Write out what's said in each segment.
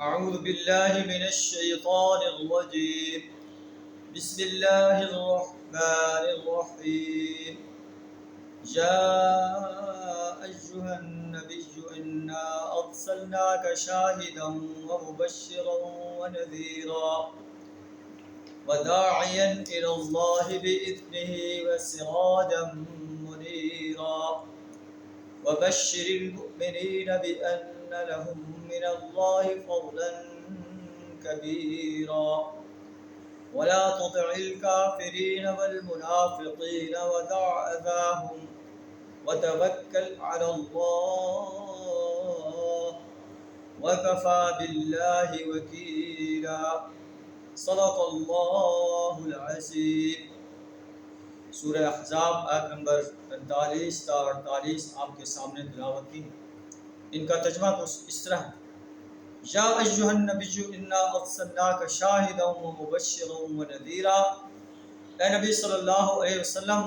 أعوذ بالله من الشيطان الرجيم. بسم الله الرحمن الرحيم. يا أيها النبي إنا أرسلناك شاهدا ومبشرا ونذيرا وداعيا إلى الله بإذنه وسراجا منيرا وبشر المؤمنين بأن لهم من الله فضلا كبيرا ولا تطع الكافرين والمنافقين ودع أذاهم وتوكل على الله وكفى بالله وكيلا. صدق اللہ العظیم. سورہ احزاب آیت نمبر 45 تا 48 آپ کے سامنے تلاوت کی. ان کا ترجمہ کچھ اس طرح ہے: یا ایھا النبی انا ارسلناک شاہدا ومبشرا ونذیرا. اے نبی صلی اللہ علیہ وسلم،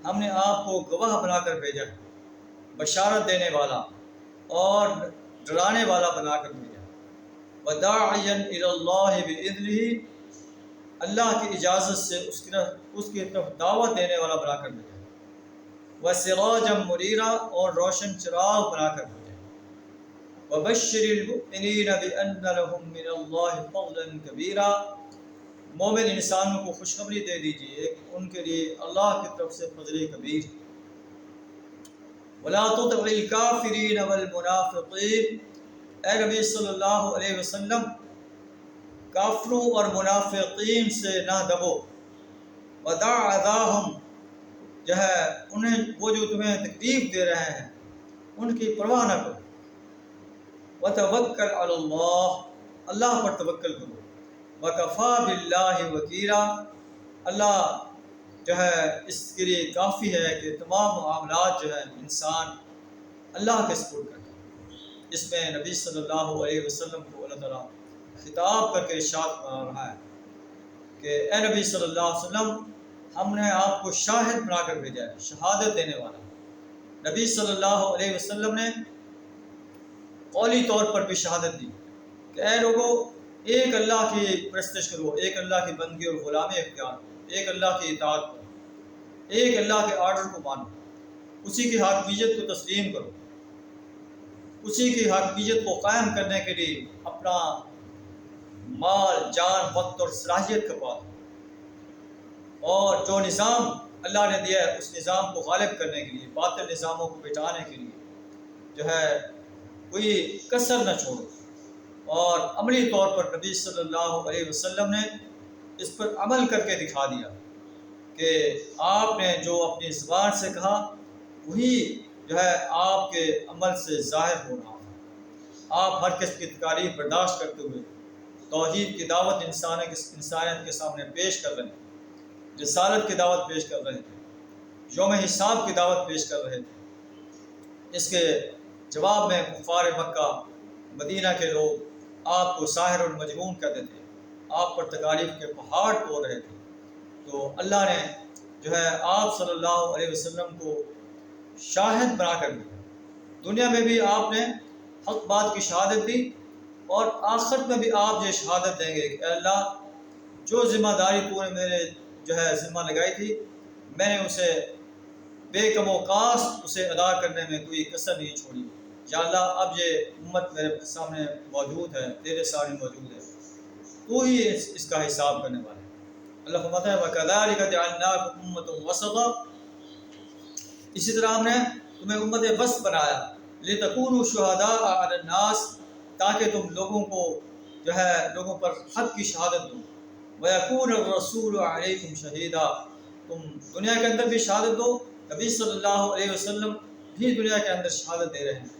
ہم نے آپ کو گواہ بنا کر بھیجا ہے، بشارت دینے والا اور ڈرانے والا بنا کر بھیجا. وداعیا الی اللہ باذنہ، اللہ کی اجازت سے اس کی طرف دعوت دینے والا بنا کر بھیجا. وسراجا منیرا، اور روشن چراغ بنا کر بھیجا. وبشر المؤمنین بان لهم من اللہ فضلا کبیرا، مومن انسانوں کو خوشخبری دے دیجیے کہ ان کے لیے اللہ کی طرف سے فضل کبیر. ولا تطع الکافرین والمنافقین، اے نبی صلی اللہ علیہ وسلم کافروں اور منافقین سے نہ دبو. ودع اذاہم، جو ہے انہیں وہ جو تمہیں تکلیف دے رہے ہیں ان کی پرواہ نہ کرو. وتوکل علی اللہ، اللہ پر توکل کرو. وکفیٰ باللہ وکیلا، اللہ جو ہے اس کے لیے کافی ہے کہ تمام معاملات جو ہے انسان اللہ کے سپرد کرے. اس میں نبی صلی اللہ علیہ وسلم کو اللہ تعالیٰ خطاب کر کے ارشاد فرما رہا ہے کہ اے نبی صلی اللہ علیہ وسلم، ہم نے آپ کو شاہد بنا کر بھیجا ہے، شہادت دینے والا. نبی صلی اللہ علیہ وسلم نے قولی طور پر بھی شہادت دی کہ اے لوگوں، ایک اللہ کی پرستش کرو، ایک اللہ کی بندگی اور غلامی اختیار کرو، ایک اللہ کی اطاعت کرو، ایک اللہ کے آرڈر کو مانو، اسی کی حاکمیت کو تسلیم کرو، اسی کی حاکمیت کو قائم کرنے کے لیے اپنا مال، جان، وقت اور صلاحیت کا پاؤ، اور جو نظام اللہ نے دیا ہے اس نظام کو غالب کرنے کے لیے، باطل نظاموں کو مٹانے کے لیے جو ہے کوئی کسر نہ چھوڑو. اور عملی طور پر نبی صلی اللہ علیہ وسلم نے اس پر عمل کر کے دکھا دیا کہ آپ نے جو اپنی زبان سے کہا وہی جو ہے آپ کے عمل سے ظاہر ہو رہا ہے. آپ ہر قسم کی تکالیف برداشت کرتے ہوئے توحید کی دعوت انسانیت کے سامنے پیش کر رہے ہیں، رسالت کی دعوت پیش کر رہے تھے، یوم حساب کی دعوت پیش کر رہے تھے. اس کے جواب میں کفار مکہ، مدینہ کے لوگ آپ کو ساحر اور مجنون کہتے تھے، آپ پر تکالیف کے پہاڑ توڑ رہے تھے. تو اللہ نے جو ہے آپ صلی اللہ علیہ وسلم کو شاہد بنا کر دیا. دنیا میں بھی آپ نے حق بات کی شہادت دی، اور آخرت میں بھی آپ یہ شہادت دیں گے کہ اے اللہ، جو ذمہ داری تو نے میرے جو ہے ذمہ لگائی تھی، میں نے اسے بے کم و کاست اسے ادا کرنے میں کوئی کسر نہیں چھوڑی. یا اللہ، اب یہ امت میرے سامنے موجود ہے، تیرے سامنے موجود ہے، تو ہی اس کا حساب کرنے والا ہے. اللہ فرماتا ہے وَكَذَلِكَ جَعَلْنَاكُمْ أُمَّةً وَسَطًا، اسی طرح ہم نے تمہیں امت وسط بنایا، لِتَكُونُوا شُهَدَاءَ عَلَى النَّاسِ، تاکہ تم لوگوں کو جو ہے لوگوں پر حق کی شہادت دو. وَيَكُونَ الرَّسُولُ عَلَيْكُمْ شَهِيدًا، تم دنیا کے اندر بھی شہادت دو. نبی صلی اللہ علیہ وسلم بھی دنیا کے اندر شہادت دے رہے ہیں،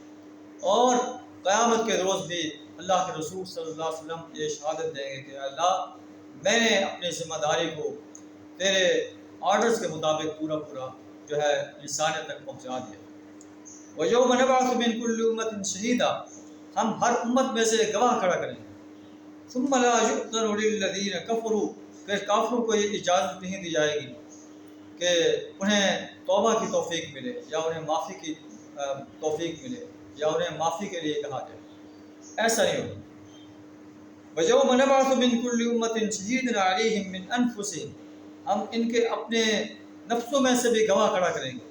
اور قیامت کے روز بھی اللہ کے رسول صلی اللہ علیہ وسلم یہ شہادت دیں گے کہ اللہ، میں نے اپنی ذمہ داری کو تیرے آرڈرز کے مطابق پورا جو ہے انسانیت تک پہنچا دیا. وَيَوْمَ نَبْعَثُ مِنْ كُلِّ أُمَّةٍ شَهِيدًا، ہم ہر امت میں سے گواہ کھڑا کریں گے. ثُمَّ لَا يُؤْذَنُ لِلَّذِينَ كَفَرُوا، پھر کافروں کو یہ اجازت نہیں دی جائے گی کہ انہیں توبہ کی توفیق ملے، یا انہیں معافی کی توفیق ملے، یا انہیں معافی کے لیے کہا جائے. ایسا نہیں ہوگا. وَيَوْمَ نَبْعَثُ مِنْ كُلِّ أُمَّةٍ شَهِيدًا عَلَيْهِمْ مِنْ أَنفُسِهِمْ، ہم ان کے اپنے نفسوں میں سے بھی گواہ کھڑا کریں گے.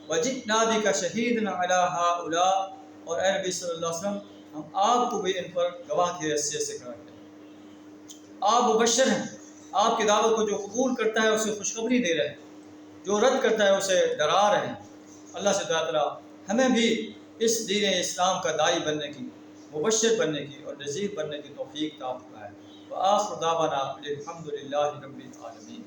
وَجِئْنَا بِكَ شَهِيدًا عَلَىٰ هَٰؤُلَاءِ، اور اے نبی صلی اللہ علیہ وسلم ہم آپ کو بھی ان پر گواہ کی حیثیت سے کھڑا کریں گے. آپ مبشر ہیں، آپ کی دعوت کو جو قبول کرتا ہے اسے خوشخبری دے رہے ہیں، جو رد کرتا ہے اسے ڈرا رہے ہیں. اللہ سے دعا تعالیٰ ہمیں بھی اس دین اسلام کا داعی بننے کی، مبشر بننے کی اور نذیر بننے کی توفیق عطا فرمائے. وآخر دعوانا الحمد للہ رب العالمین.